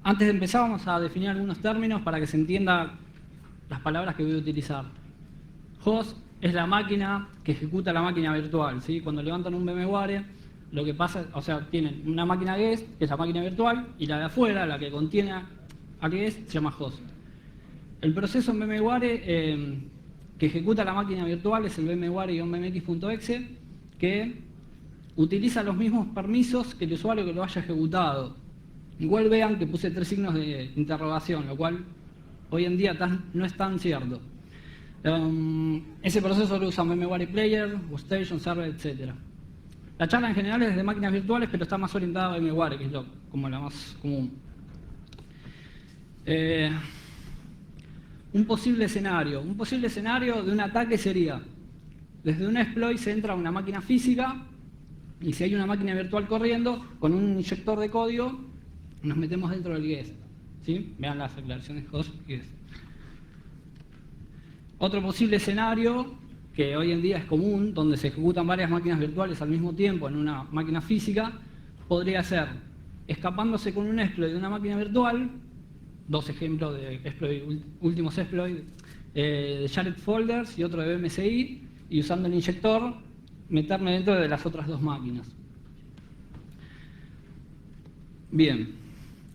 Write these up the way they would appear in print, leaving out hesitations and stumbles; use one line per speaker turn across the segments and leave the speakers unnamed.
Antes de empezar vamos a definir algunos términos para que se entienda las palabras que voy a utilizar. Host es la máquina que ejecuta la máquina virtual, ¿sí? Cuando levantan un VMware, lo que pasa, o sea, tienen una máquina guest, que es la máquina virtual, y la de afuera, la que contiene a guest, se llama host. El proceso en VMware que ejecuta la máquina virtual es el vmware-mx.exe, que utiliza los mismos permisos que el usuario que lo haya ejecutado. Igual vean que puse 3 signos de interrogación, lo cual hoy en día no es tan cierto. Ese proceso lo usan VMware Player, Workstation, Server, etc. La charla en general es de máquinas virtuales, pero está más orientada a VMware, que es como la más común. Un posible escenario de un ataque sería: desde un exploit se entra a una máquina física, y si hay una máquina virtual corriendo, con un inyector de código nos metemos dentro del guest, ¿sí? Vean las aclaraciones host y guest. Otro posible escenario, que hoy en día es común, donde se ejecutan varias máquinas virtuales al mismo tiempo en una máquina física, podría ser escapándose con un exploit de una máquina virtual. Dos ejemplos de últimos exploits, de shared folders y otro de BMCI, y usando el inyector meterme dentro de las otras dos máquinas. Bien,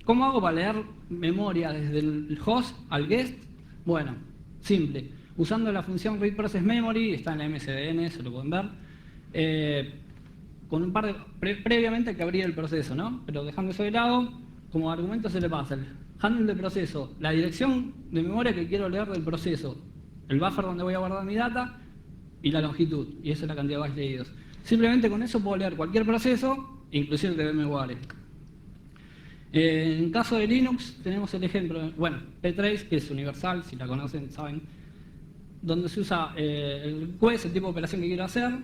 ¿cómo hago para leer memoria desde el host al guest? Bueno, simple, usando la función read process memory, está en la MSDN, se lo pueden ver, con un par de, previamente hay que abrir el proceso, ¿no? Pero dejando eso de lado, como argumento se le pasa el handle de proceso, la dirección de memoria que quiero leer del proceso, el buffer donde voy a guardar mi data y la longitud, y esa es la cantidad de bytes leídos. Simplemente con eso puedo leer cualquier proceso, inclusive el de VMware. En caso de Linux tenemos el ejemplo, bueno, ptrace, que es universal, si la conocen saben, donde se usa el request, el tipo de operación que quiero hacer,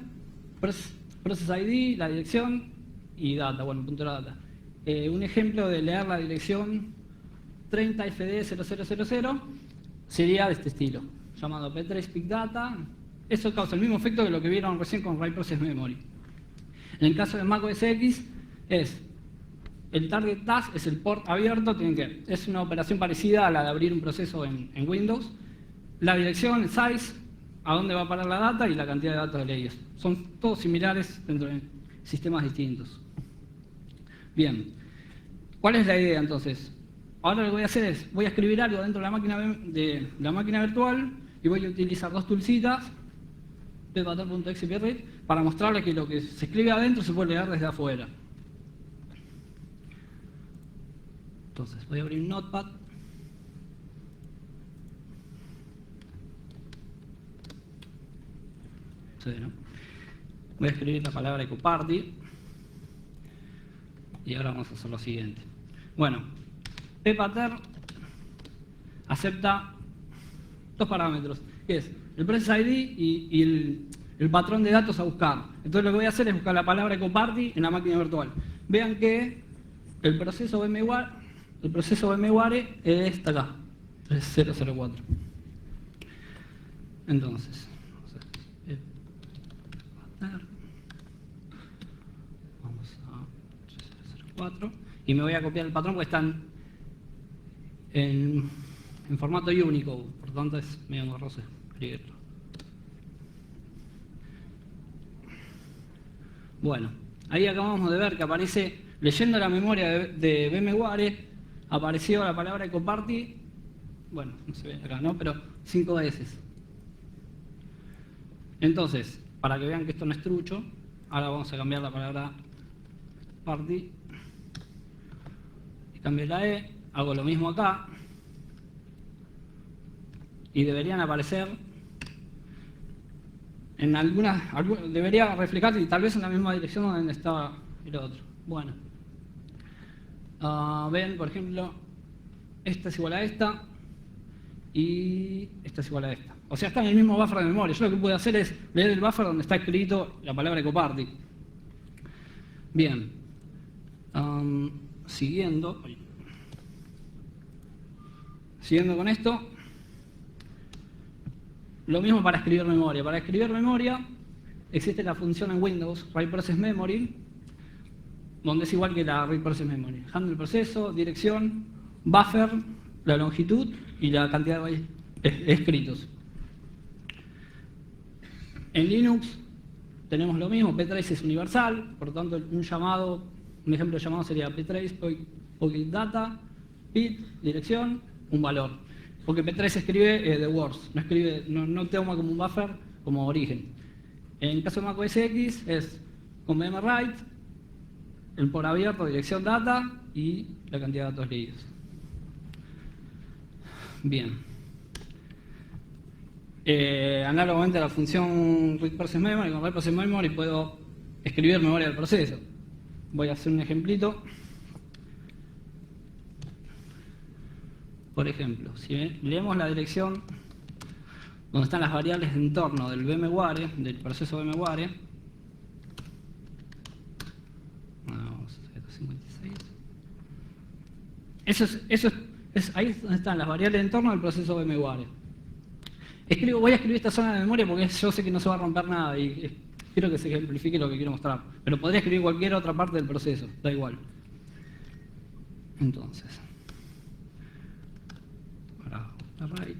process ID, la dirección y data, bueno, punto de la data. Un ejemplo de leer la dirección 30fd0000 sería de este estilo, llamado ptrace pick data. Eso causa el mismo efecto que lo que vieron recién con write process memory. En el caso de Mac OS X, el target task es el port abierto, es una operación parecida a la de abrir un proceso en Windows. La dirección, el size, a dónde va a parar la data y la cantidad de datos leídos. Son todos similares dentro de sistemas distintos. Bien, ¿cuál es la idea entonces? Ahora lo que voy a hacer es, voy a escribir algo dentro de la máquina virtual y voy a utilizar dos toolcitas, ppater.exe y pread, para mostrarles que lo que se escribe adentro se puede leer desde afuera. Entonces, voy a abrir un notepad. Sí, ¿no? Voy a escribir la palabra ecoparty. Y ahora vamos a hacer lo siguiente. Bueno, ppater acepta dos parámetros, que es el process ID y el patrón de datos a buscar. Entonces lo que voy a hacer es buscar la palabra ecoparty en la máquina virtual. Vean que el proceso VMware está acá, 3004. Entonces, vamos a 3004 y me voy a copiar el patrón porque están en formato Unicode, por lo tanto es medio engorroso escribirlo. Bueno, ahí acabamos de ver que aparece, leyendo la memoria de VMware, apareció la palabra ecoparty, bueno, no se ve acá, ¿no? Pero 5 veces. Entonces, para que vean que esto no es trucho, ahora vamos a cambiar la palabra party. Y cambio la E, hago lo mismo acá. Y deberían aparecer en debería reflejar y tal vez en la misma dirección donde estaba el otro. Bueno. Ven, por ejemplo, esta es igual a esta y esta es igual a esta. O sea, está en el mismo buffer de memoria. Yo lo que puedo hacer es leer el buffer donde está escrito la palabra ecoparty. Bien. Siguiendo con esto, lo mismo para escribir memoria. Para escribir memoria existe la función en Windows, write process memory, donde es igual que la read process memory. Handle el proceso, dirección, buffer, la longitud y la cantidad de bytes escritos. En Linux tenemos lo mismo, ptrace es universal, por lo tanto un ejemplo de llamado sería ptrace, pocket data, bit, dirección, un valor. Porque ptrace escribe the words, no toma como un buffer como origen. En el caso de Mac OS X es con vmwrite, el por abierto, dirección data y la cantidad de datos leídos. Bien. Análogamente a la función read process memory, con read process memory puedo escribir memoria del proceso. Voy a hacer un ejemplito. Por ejemplo, si leemos la dirección donde están las variables de entorno del VMware, del proceso VMware, vamos a hacer 56. Ahí es donde están las variables de entorno del proceso VMware. Voy a escribir esta zona de memoria porque yo sé que no se va a romper nada y quiero que se ejemplifique lo que quiero mostrar. Pero podría escribir cualquier otra parte del proceso, da igual. Entonces, para array.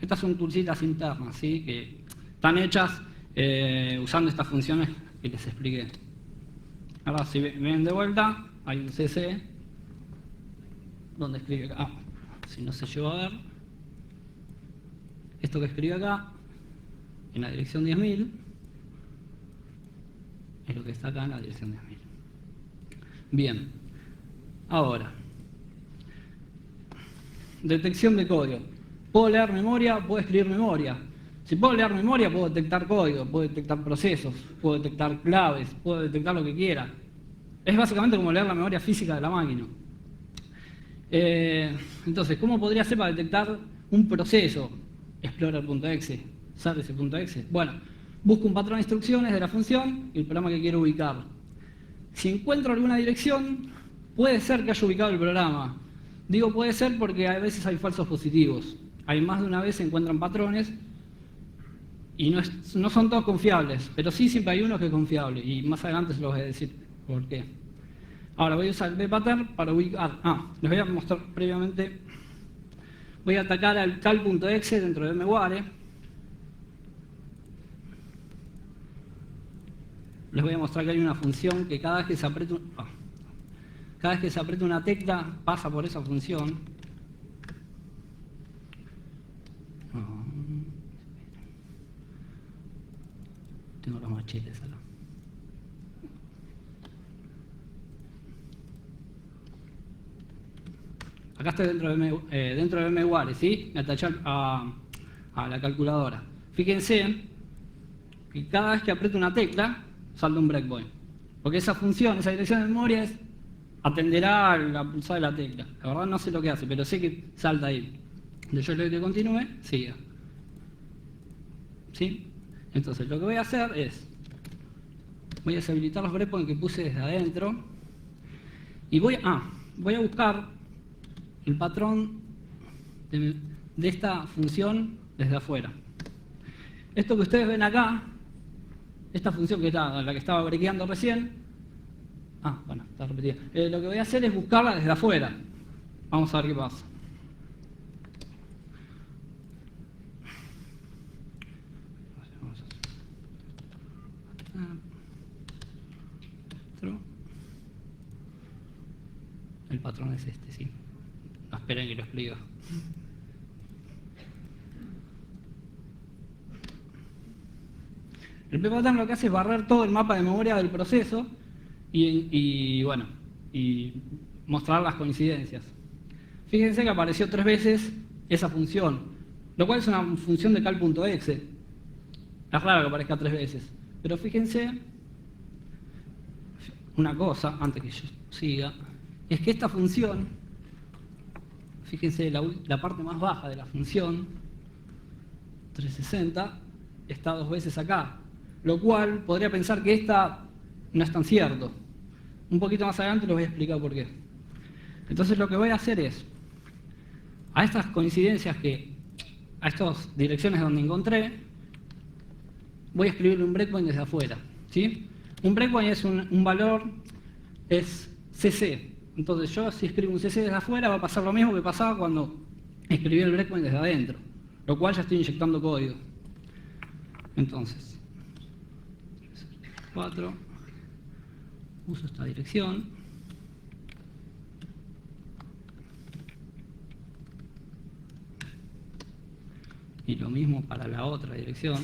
Estas son toolcitas internas, ¿sí? Que están hechas usando estas funciones que les expliqué. Ahora, si ven de vuelta, hay un CC donde escribe acá. Si no se llegó a ver, esto que escribe acá, en la dirección 10.000, es lo que está acá en la dirección 10.000. Bien, ahora, detección de código. Puedo leer memoria, puedo escribir memoria. Si puedo leer memoria, puedo detectar código, puedo detectar procesos, puedo detectar claves, puedo detectar lo que quiera. Es básicamente como leer la memoria física de la máquina. Entonces, ¿cómo podría ser para detectar un proceso? Explorer.exe, service.exe. Bueno, busco un patrón de instrucciones de la función y el programa que quiero ubicar. Si encuentro alguna dirección, puede ser que haya ubicado el programa. Digo puede ser porque a veces hay falsos positivos. Hay más de una vez se encuentran patrones y no son todos confiables, pero sí siempre hay uno que es confiable y más adelante se los voy a decir por qué. Ahora voy a usar el bpattern para ubicar. Les voy a mostrar previamente. Voy a atacar al cal.exe dentro de VMware. Les voy a mostrar que hay una función que cada vez que se aprieta una tecla pasa por esa función. Tengo los machetes acá. Acá estoy dentro de VMware, ¿sí? Me ataché a la calculadora. Fíjense que cada vez que aprieto una tecla, salta un breakpoint. Porque esa función, esa dirección de memoria atenderá a la pulsada de la tecla. La verdad no sé lo que hace, pero sé que salta ahí. Entonces yo le doy que continúe, siga. ¿Sí? Entonces lo que voy a hacer es, voy a deshabilitar los breakpoints que puse desde adentro y voy a buscar el patrón de esta función desde afuera. Esto que ustedes ven acá, esta función la que estaba brequeando recién, bueno, está repetida. Lo que voy a hacer es buscarla desde afuera. Vamos a ver qué pasa. El patrón es este, sí. No esperen que lo explico. El bpattern lo que hace es barrer todo el mapa de memoria del proceso y mostrar las coincidencias. Fíjense que apareció 3 veces esa función, lo cual es una función de cal.exe. Es raro que aparezca 3 veces, pero fíjense una cosa, antes que yo siga, es que esta función, fíjense la parte más baja de la función, 360, está 2 veces acá. Lo cual podría pensar que esta no es tan cierto. Un poquito más adelante les voy a explicar por qué. Entonces lo que voy a hacer es, a estas coincidencias a estas direcciones donde encontré, voy a escribirle un breakpoint desde afuera, ¿sí? Un breakpoint es un valor, es CC. Entonces yo si escribo un CC desde afuera va a pasar lo mismo que pasaba cuando escribí el breakpoint desde adentro, lo cual ya estoy inyectando código. Entonces, 4, uso esta dirección. Y lo mismo para la otra dirección.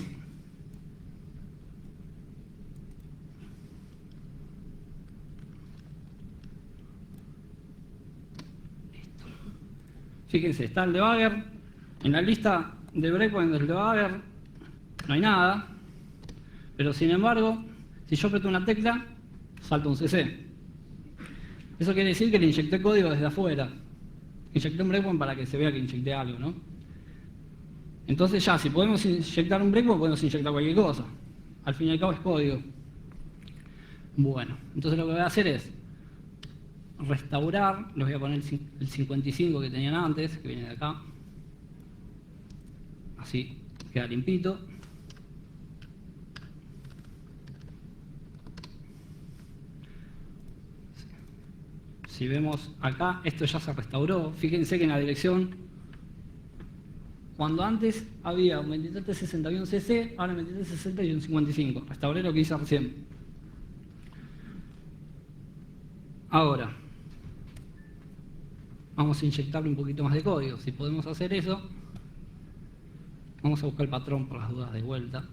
Listo. Fíjense, está el debugger. En la lista de breakpoint del debugger no hay nada. Pero sin embargo, si yo aprieto una tecla, salta un CC. Eso quiere decir que le inyecté código desde afuera. Inyecté un breakpoint para que se vea que inyecté algo, ¿no? Entonces ya, si podemos inyectar un breakpoint, podemos inyectar cualquier cosa. Al fin y al cabo es código. Bueno, entonces lo que voy a hacer es restaurar, les voy a poner el 55 que tenían antes, que viene de acá. Así, queda limpito. Si vemos acá, esto ya se restauró. Fíjense que en la dirección, cuando antes había un 2360 y un CC, ahora un 2360 y un 55. Restauré lo que hice recién. Ahora, vamos a inyectarle un poquito más de código. Si podemos hacer eso, vamos a buscar el patrón por las dudas de vuelta.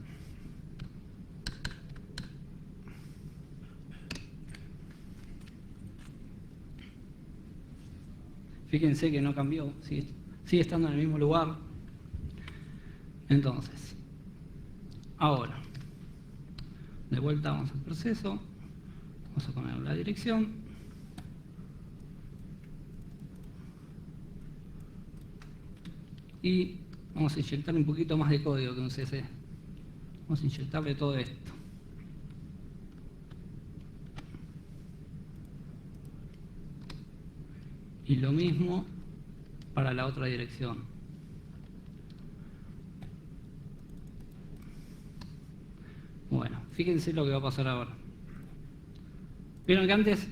Fíjense que no cambió, sigue estando en el mismo lugar. Entonces, ahora, de vuelta vamos al proceso, vamos a poner la dirección. Y vamos a inyectarle un poquito más de código que un CC. Vamos a inyectarle todo esto. Y lo mismo para la otra dirección. Bueno, fíjense lo que va a pasar ahora. Vieron que antes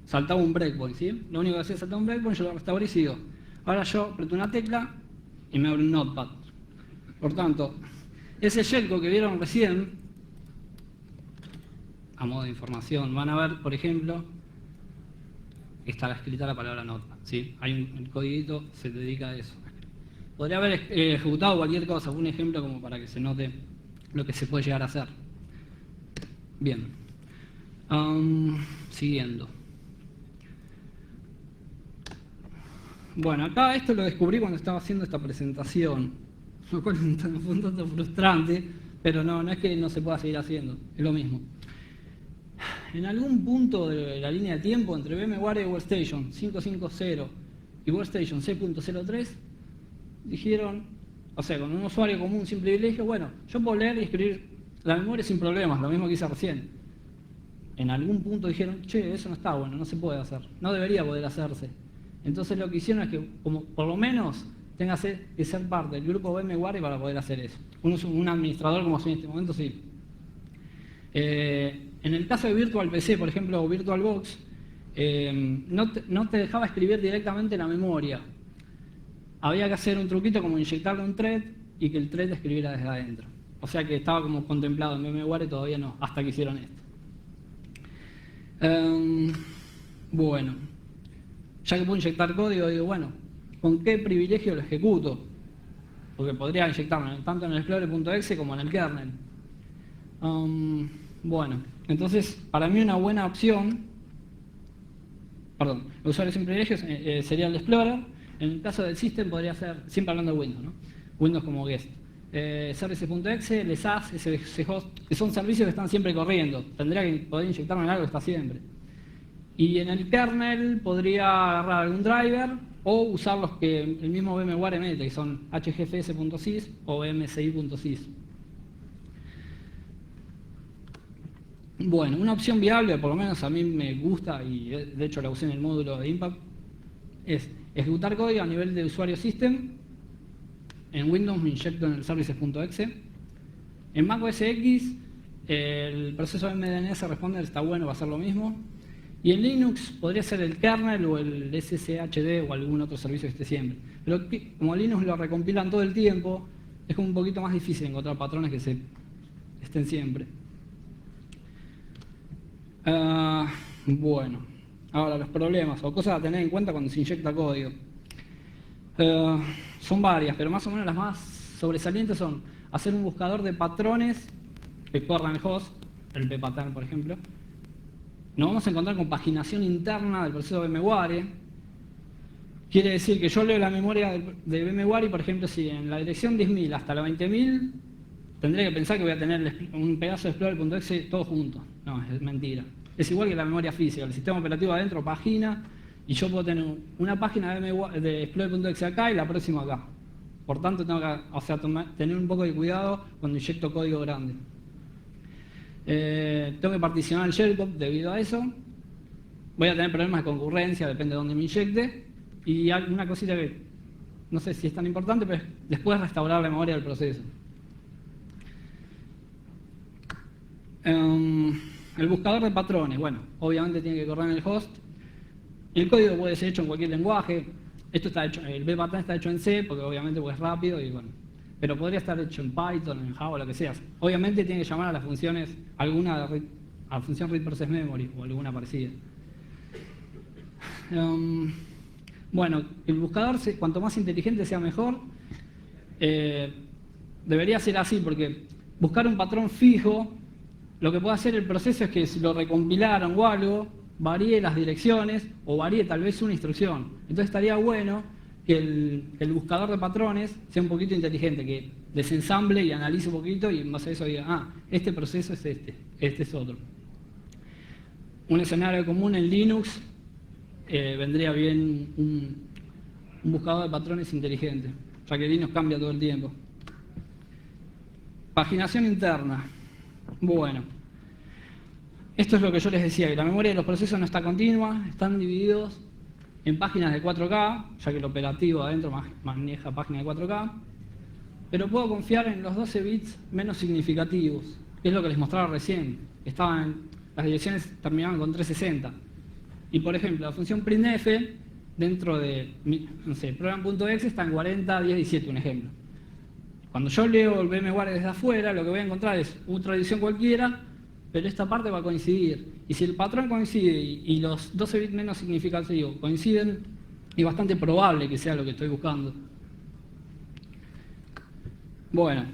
saltaba un breakpoint, ¿sí? Lo único que hacía es saltar un breakpoint, yo lo restauré y sigo. Ahora yo aprieto una tecla y me abre un notepad. Por tanto, ese shellcode que vieron recién, a modo de información, van a ver, por ejemplo, está escrita la palabra notepad, ¿sí? Hay un codiguito se dedica a eso. Podría haber ejecutado cualquier cosa, un ejemplo como para que se note lo que se puede llegar a hacer. Bien. Siguiendo. Bueno, acá esto lo descubrí cuando estaba haciendo esta presentación, lo cual fue un tanto frustrante, pero no es que no se pueda seguir haciendo, es lo mismo. En algún punto de la línea de tiempo entre VMware y Workstation 5.5.0 y Workstation 6.03 dijeron, o sea, con un usuario común sin privilegio, bueno, yo puedo leer y escribir la memoria sin problemas, lo mismo que hice recién. En algún punto dijeron, che, eso no está bueno, no se puede hacer, no debería poder hacerse. Entonces lo que hicieron es que, como por lo menos, tengas que ser parte del grupo VMware para poder hacer eso. Un administrador como soy en este momento, sí. En el caso de Virtual PC, por ejemplo, o VirtualBox, no te dejaba escribir directamente la memoria. Había que hacer un truquito como inyectarle un thread y que el thread escribiera desde adentro. O sea que estaba como contemplado en VMware y todavía no, hasta que hicieron esto. Bueno, ya que puedo inyectar código, digo, bueno, ¿con qué privilegio lo ejecuto? Porque podría inyectarlo tanto en el Explorer.exe como en el kernel. Bueno, entonces, para mí una buena opción, perdón, el usuario sin privilegios sería el Explorer. En el caso del System podría ser, siempre hablando de Windows, ¿no? Windows como guest. Services.exe, el SAS, SBChost, que son servicios que están siempre corriendo. Tendría que poder inyectarlo en algo que está siempre. Y en el kernel podría agarrar algún driver o usar los que el mismo VMware mete, que son hgfs.sys o msi.sys. Bueno, una opción viable, por lo menos a mí me gusta, y de hecho la usé en el módulo de Impact, es ejecutar código a nivel de usuario system. En Windows me inyecto en el services.exe En Mac OS X, el proceso MDNS Responder está bueno, va a ser lo mismo. Y en Linux podría ser el kernel o el SSHD o algún otro servicio que esté siempre. Pero como Linux lo recompilan todo el tiempo, es como un poquito más difícil encontrar patrones que estén siempre. Bueno, ahora los problemas o cosas a tener en cuenta cuando se inyecta código. Son varias, pero más o menos las más sobresalientes son hacer un buscador de patrones que corran el host, el ppattern por ejemplo. Nos vamos a encontrar con paginación interna del proceso de VMware. Quiere decir que yo leo la memoria de VMware y, por ejemplo, si en la dirección 10.000 hasta la 20.000, tendría que pensar que voy a tener un pedazo de explorer.exe todo junto. No, es mentira. Es igual que la memoria física. El sistema operativo adentro pagina y yo puedo tener una página de explorer.exe acá y la próxima acá. Por tanto, tengo que tener un poco de cuidado cuando inyecto código grande. Tengo que particionar el shellcode debido a eso. Voy a tener problemas de concurrencia, depende de dónde me inyecte. Y hay una cosita que no sé si es tan importante, pero es después restaurar la memoria del proceso. El buscador de patrones, bueno, obviamente tiene que correr en el host. El código puede ser hecho en cualquier lenguaje. Esto está hecho, el bpattern está hecho en C, porque obviamente es rápido y bueno. Pero podría estar hecho en Python, en Java, lo que sea. Obviamente tiene que llamar a las funciones, a la función read process memory o alguna parecida. Bueno, el buscador, cuanto más inteligente sea mejor. Debería ser así, porque buscar un patrón fijo, lo que puede hacer el proceso es que si lo recompilaron o algo, varíe las direcciones o varíe tal vez una instrucción. Entonces estaría bueno que el buscador de patrones sea un poquito inteligente, que desensamble y analice un poquito y en base a eso diga, este proceso es este es otro. Un escenario común en Linux vendría bien un buscador de patrones inteligente, ya que Linux cambia todo el tiempo. Paginación interna. Bueno, esto es lo que yo les decía, que la memoria de los procesos no está continua, están divididos en páginas de 4K, ya que el operativo adentro maneja páginas de 4K, pero puedo confiar en los 12 bits menos significativos, que es lo que les mostraba recién. Las direcciones terminaban con 360. Y por ejemplo, la función printf dentro de, no sé, program.exe está en 40.10.17, un ejemplo. Cuando yo leo el VMware desde afuera, lo que voy a encontrar es otra edición cualquiera, pero esta parte va a coincidir. Y si el patrón coincide y los 12 bits menos significativos coinciden, es bastante probable que sea lo que estoy buscando. Bueno,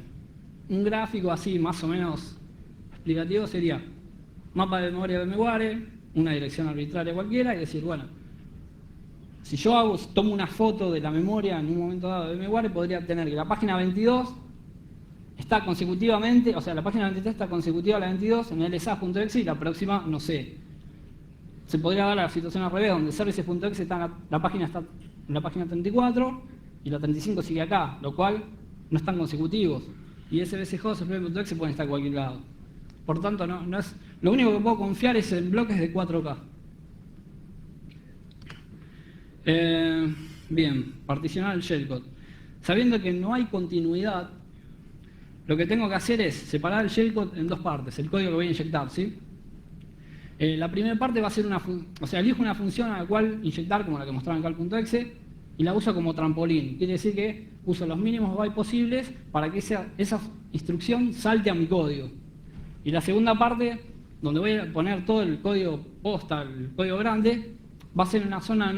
un gráfico así más o menos explicativo sería mapa de memoria de VMware, una dirección arbitraria cualquiera, y decir, bueno, si yo tomo una foto de la memoria en un momento dado de VMware, podría tener que la página 22 está consecutivamente, o sea, la página 23 está consecutiva a la 22 en lsa.exe y la próxima, no sé. Se podría dar la situación al revés, donde services.exe la página está en la página 34 y la 35 sigue acá, lo cual no están consecutivos. Y SBC host, explorer.exe pueden estar en cualquier lado. Por tanto, no es, lo único que puedo confiar es en bloques de 4K. Bien, particionar el shellcode. Sabiendo que no hay continuidad, lo que tengo que hacer es separar el shellcode en dos partes, el código que voy a inyectar, ¿sí? La primera parte va a ser elijo una función a la cual inyectar, como la que mostraba en cal.exe, y la uso como trampolín. Quiere decir que uso los mínimos bytes posibles para que esa instrucción salte a mi código. Y la segunda parte, donde voy a poner todo el código posta, el código grande, va a ser una zona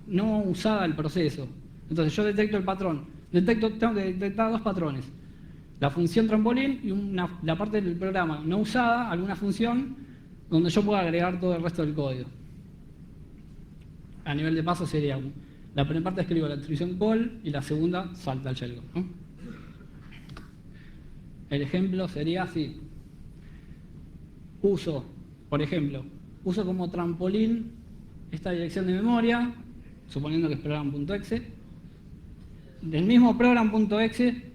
no usada del proceso. Entonces yo detecto el patrón. Tengo que detectar dos patrones. La función trampolín y la parte del programa no usada, alguna función, donde yo pueda agregar todo el resto del código. A nivel de paso sería, la primera parte escribo la instrucción call y la segunda salta al shellcode, ¿no? El ejemplo sería así. Por ejemplo, uso como trampolín esta dirección de memoria, suponiendo que es program.exe. Del mismo program.exe,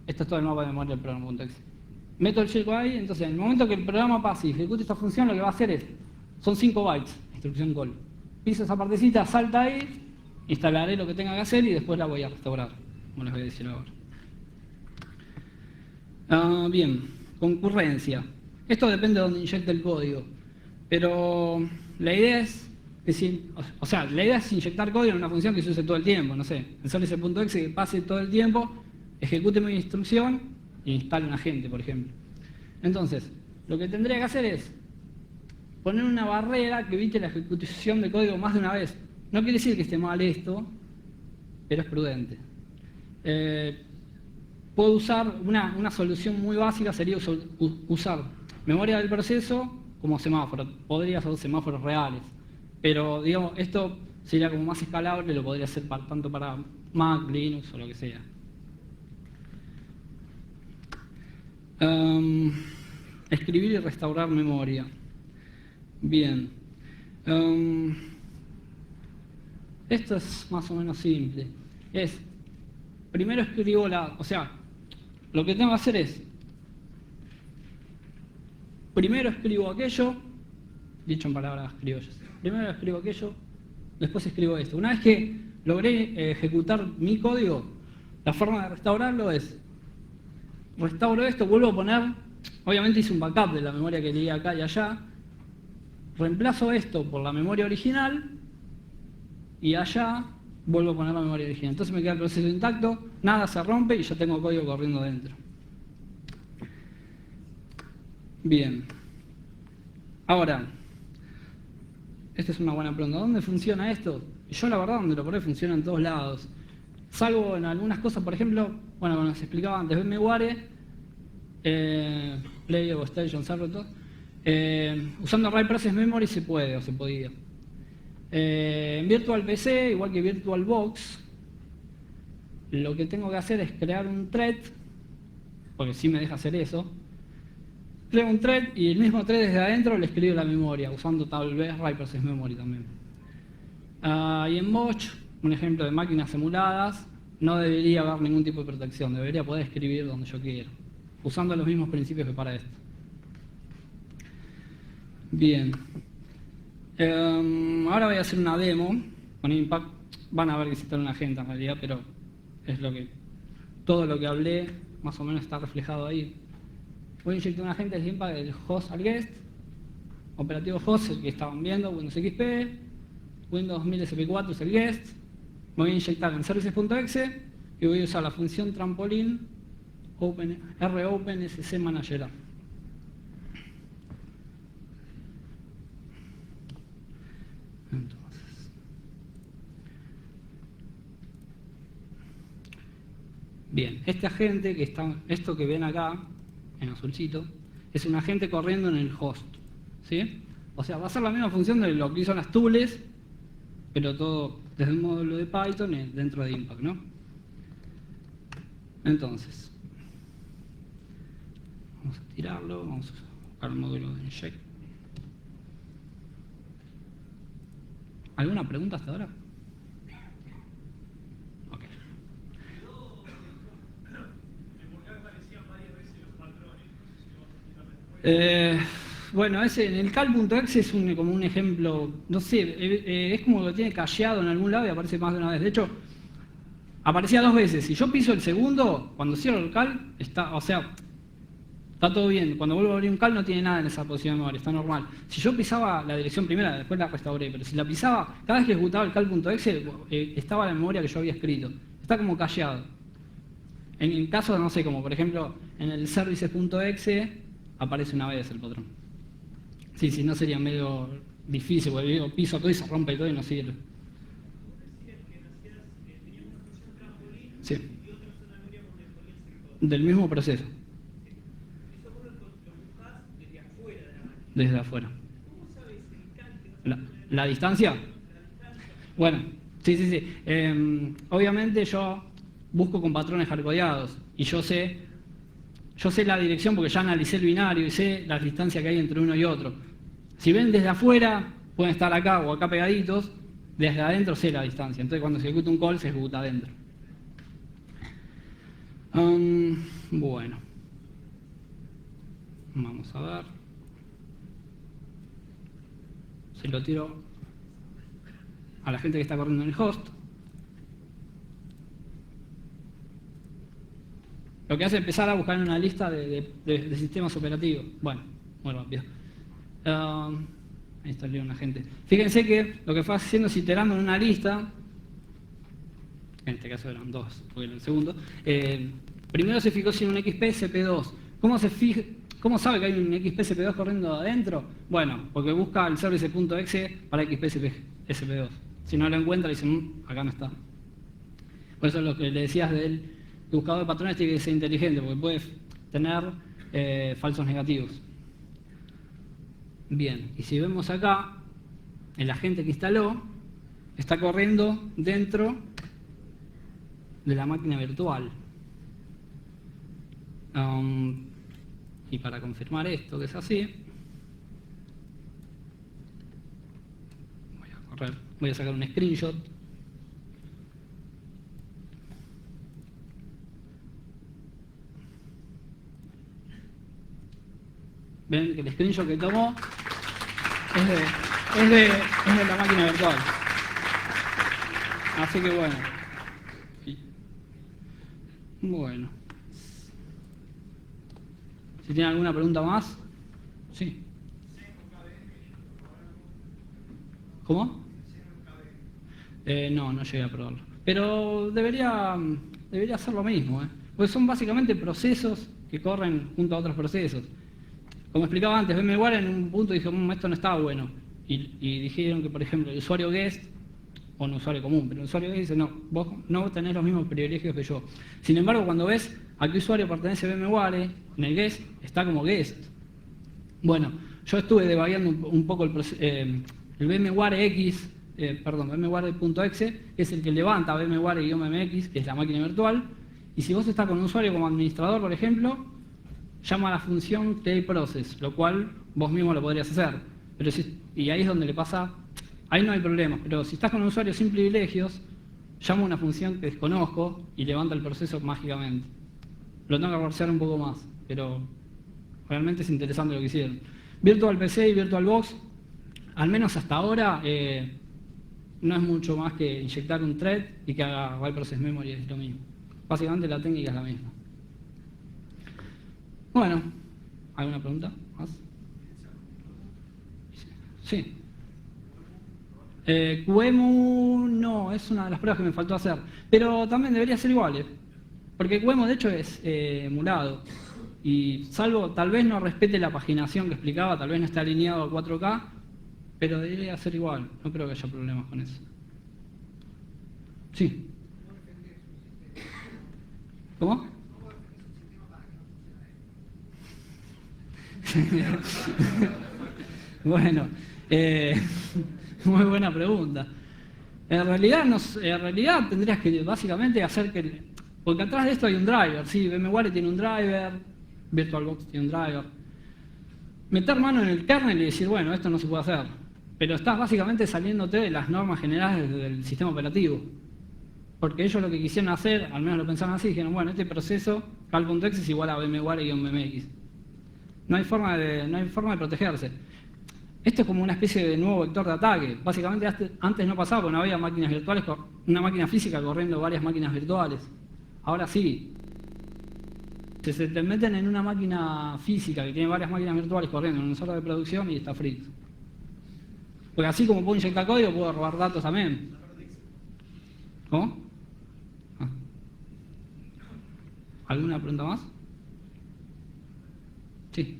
esto es todo el mapa de memoria del program.exe. Meto el shellcode ahí, entonces en el momento que el programa pase y ejecute esta función, lo que va a hacer son 5 bytes, instrucción call. Piso esa partecita, salta ahí, instalaré lo que tenga que hacer y después la voy a restaurar, como les voy a decir ahora. Bien, concurrencia. Esto depende de donde inyecte el código. Pero la idea es que la idea es inyectar código en una función que se use todo el tiempo. No sé, en service.exe que pase todo el tiempo, ejecute mi instrucción e instale un agente, por ejemplo. Entonces, lo que tendría que hacer es poner una barrera que evite la ejecución de código más de una vez. No quiere decir que esté mal esto, pero es prudente. Puedo usar una solución muy básica, sería usar memoria del proceso como semáforo. Podría ser semáforos reales, pero digamos, esto sería como más escalable, lo podría hacer tanto para Mac, Linux o lo que sea. Escribir y restaurar memoria. Bien. Esto es más o menos simple. Primero escribo lo que tengo que hacer es, primero escribo aquello, dicho en palabras criollas, primero escribo aquello, después escribo esto. Una vez que logré ejecutar mi código, la forma de restaurarlo es, restauro esto, vuelvo a poner, obviamente hice un backup de la memoria que leí acá y allá, reemplazo esto por la memoria original y allá vuelvo a poner la memoria original. Entonces me queda el proceso intacto, nada se rompe y ya tengo código corriendo dentro. Bien. Ahora, esta es una buena pregunta. ¿Dónde funciona esto? Yo la verdad donde lo probé funciona en todos lados. Salvo en algunas cosas, por ejemplo, bueno, como les explicaba antes, VMware, Play o Station Server, todo, usando Write Process Memory se puede o se podía. En VirtualPC, igual que VirtualBox, lo que tengo que hacer es crear un thread, porque sí me deja hacer eso. Creo un thread y el mismo thread desde adentro le escribo la memoria, usando tal vez Write Process Memory también. Y en Bosch, un ejemplo de máquinas emuladas, no debería haber ningún tipo de protección, debería poder escribir donde yo quiera, usando los mismos principios que para esto. Bien. Ahora voy a hacer una demo con Impact. Van a ver que se instala un agente en realidad, pero es todo lo que hablé más o menos está reflejado ahí. Voy a inyectar un agente del Impact del host al guest, operativo host, el que estaban viendo, Windows XP, Windows 1000 SP4 es el guest. Me voy a inyectar en services.exe y voy a usar la función trampolín ropen sc manager. Entonces, bien, este agente esto que ven acá en azulcito, es un agente corriendo en el host, ¿sí? O sea, va a ser la misma función de lo que hizo las tools, pero todo desde un módulo de Python dentro de Impact, ¿no? Entonces, vamos a tirarlo, vamos a buscar el módulo de inject. ¿Alguna pregunta hasta ahora? Ok. Bueno, en el cal.exe es como un ejemplo, no sé, es como que lo tiene cacheado en algún lado y aparece más de una vez. De hecho, aparecía 2 veces. Si yo piso el segundo, cuando cierro el cal, está todo bien. Cuando vuelvo a abrir un cal no tiene nada en esa posición de memoria, está normal. Si yo pisaba la dirección primera, después la restauré, pero si la pisaba, cada vez que ejecutaba el cal.exe, estaba la memoria que yo había escrito. Está como cacheado. En el caso, no sé, como por ejemplo, en el services.exe aparece una vez el patrón. Sí, si no sería medio difícil, porque yo piso todo y se rompe todo y no sirve. Sí. Del mismo proceso. Desde afuera. ¿La distancia? Bueno, sí. Obviamente yo busco con patrones hardcodeados y yo sé la dirección porque ya analicé el binario y sé la distancia que hay entre uno y otro. Si ven desde afuera, pueden estar acá o acá pegaditos, desde adentro sé la distancia. Entonces cuando se ejecuta un call, se ejecuta adentro. Bueno. Vamos a ver. Se lo tiro a la gente que está corriendo en el host. Lo que hace es empezar a buscar en una lista de sistemas operativos. Bueno, muy rápido. Ahí está un agente. Fíjense que lo que fue haciendo es iterando en una lista, en este caso eran dos, porque era el segundo. Primero se fijó si era un XP-SP2. ¿Cómo sabe que hay un XP-SP2 corriendo adentro? Bueno, porque busca el service.exe para XP-SP2. Si no lo encuentra, dice, acá no está. Por eso lo que le decías del buscador de patrones tiene que ser inteligente, porque puede tener falsos negativos. Bien, y si vemos acá, el agente que instaló está corriendo dentro de la máquina virtual. Y para confirmar esto, que es así, voy a sacar un screenshot. Ven que el screenshot que tomó es de la máquina virtual. Así que bueno. Bueno. Si tienen alguna pregunta más. Sí. ¿Cómo? No llegué a probarlo. Pero debería ser lo mismo, porque son básicamente procesos que corren junto a otros procesos. Como explicaba antes, VMware en un punto dijo, esto no está bueno. Y dijeron que, por ejemplo, el usuario guest, o un usuario común, pero el usuario guest dice, no, vos no tenés los mismos privilegios que yo. Sin embargo, cuando ves a qué usuario pertenece VMware, en el guest está como guest. Bueno, yo estuve debugueando un poco el VMware X, VMware.exe, que es el que levanta VMware-MX, que es la máquina virtual, y si vos estás con un usuario como administrador, por ejemplo, llama a la función createProcess, lo cual vos mismo lo podrías hacer. Pero y ahí es donde le pasa, ahí no hay problema, pero si estás con un usuario sin privilegios, llama a una función que desconozco y levanta el proceso mágicamente. Lo tengo que forcear un poco más, pero realmente es interesante lo que hicieron. VirtualPC y VirtualBox, al menos hasta ahora, no es mucho más que inyectar un thread y que haga Write Process Memory, es lo mismo. Básicamente la técnica es la misma. Bueno, ¿alguna pregunta más? Sí. QEMU no, es una de las pruebas que me faltó hacer, pero también debería ser igual, porque QEMU de hecho es emulado, y salvo, tal vez no respete la paginación que explicaba, tal vez no esté alineado a 4K, pero debería ser igual, no creo que haya problemas con eso. Sí. ¿Cómo? Bueno, muy buena pregunta. En realidad tendrías que básicamente hacer que... Porque atrás de esto hay un driver, sí, VMware tiene un driver, VirtualBox tiene un driver. Meter mano en el kernel y decir, bueno, esto no se puede hacer. Pero estás básicamente saliéndote de las normas generales del sistema operativo. Porque ellos lo que quisieron hacer, al menos lo pensaron así, dijeron, bueno, este proceso, cal.exe es igual a VMware-MX. No hay forma de protegerse. Esto es como una especie de nuevo vector de ataque. Básicamente antes no pasaba porque no había máquinas virtuales, una máquina física corriendo varias máquinas virtuales. Ahora sí. Si se te meten en una máquina física que tiene varias máquinas virtuales corriendo en un server de producción y está frito. Porque así como puedo inyectar código, puedo robar datos también. ¿Cómo? ¿Alguna pregunta más? Sí.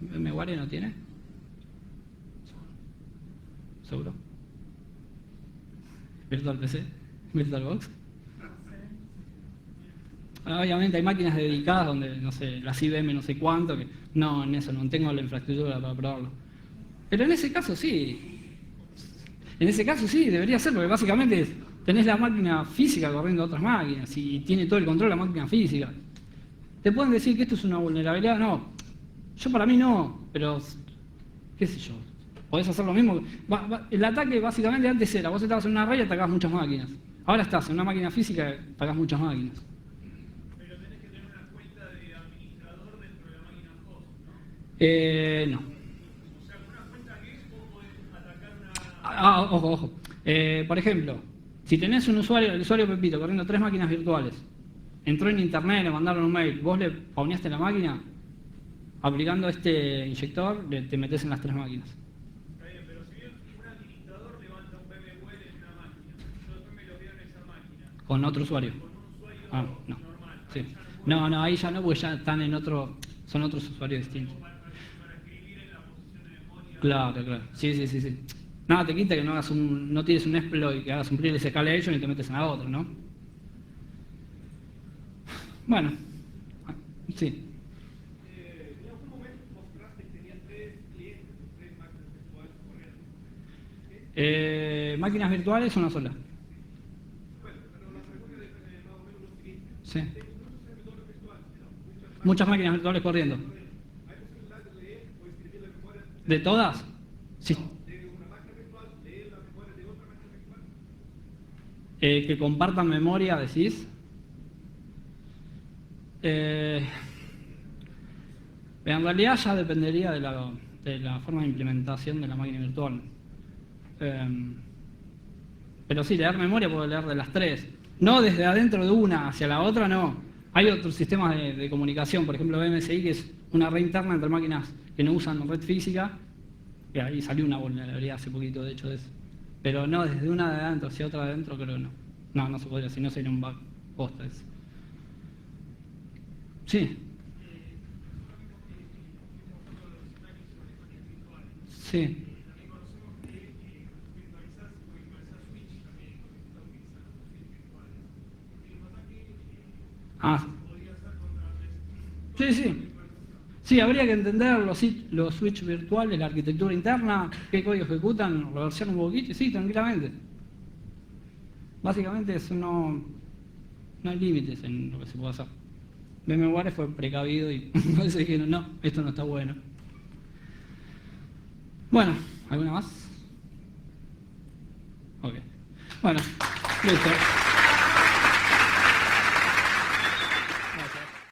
¿VMware no tiene? ¿Seguro? ¿VirtualPC? ¿VirtualBox? Obviamente hay máquinas dedicadas donde, no sé, las IBM no sé cuánto, que no, en eso no tengo la infraestructura para probarlo. Pero en ese caso sí. En ese caso sí, debería ser, porque básicamente tenés la máquina física corriendo a otras máquinas y tiene todo el control la máquina física. ¿Te pueden decir que esto es una vulnerabilidad? No. Yo para mí no, pero qué sé yo. Podés hacer lo mismo. El ataque básicamente antes era, vos estabas en una red y atacabas muchas máquinas. Ahora estás en una máquina física y atacás muchas máquinas.
Pero tenés que tener una cuenta de administrador dentro de la máquina host, ¿no?
No.
O sea, con una cuenta que vos podés atacar una...
Ojo. Por ejemplo, Si tenés un usuario, el usuario Pepito, corriendo 3 máquinas virtuales, entró en internet, le mandaron un mail, vos le pauneaste la máquina, aplicando este inyector, te metés en las 3 máquinas.
Está bien, pero si bien un administrador levanta un VMware en una máquina, yo después me logueo en esa máquina.
Con otro usuario.
Con un usuario
No.
normal.
Sí. No, ahí ya no, porque ya están en otro, son otros usuarios distintos.
Para escribir en la posición de memoria.
Claro. Sí. Nada te quita que no tires un exploit, que hagas un privilege escalation y te metes en la otra, ¿no? Bueno, sí.
En algún momento mostraste que tenían 3 clientes, 3 máquinas virtuales corriendo.
Máquinas virtuales, una sola.
Bueno, pero la pregunta depende de más o menos lo siguiente.
Sí.
Tengo muchos servidores virtuales, ¿no?
Muchas máquinas virtuales corriendo.
¿Hay posibilidad de leer o escribir la memoria
¿De todas? Sí.
de una máquina virtual, leer la memoria de otra máquina virtual?
Que compartan memoria, decís. En realidad ya dependería de la forma de implementación de la máquina virtual. Pero sí, leer memoria puedo leer de las 3. No desde adentro de una hacia la otra, no. Hay otros sistemas de comunicación, por ejemplo BMSI, que es una red interna entre máquinas que no usan red física, que ahí salió una vulnerabilidad hace poquito, de hecho, de eso. Pero no, desde una de adentro hacia otra de adentro, creo que no. No se podría, si no sería un bug posta eso. Sí. Sí. Ah. Sí. Sí, habría que entender los switches virtuales, la arquitectura interna, qué código ejecutan, reversionar un poquito, sí, tranquilamente. Básicamente eso no hay límites en lo que se puede hacer. VMware fue precavido y se dijeron, no, esto no está bueno. Bueno, ¿alguna más? Ok. Bueno, listo.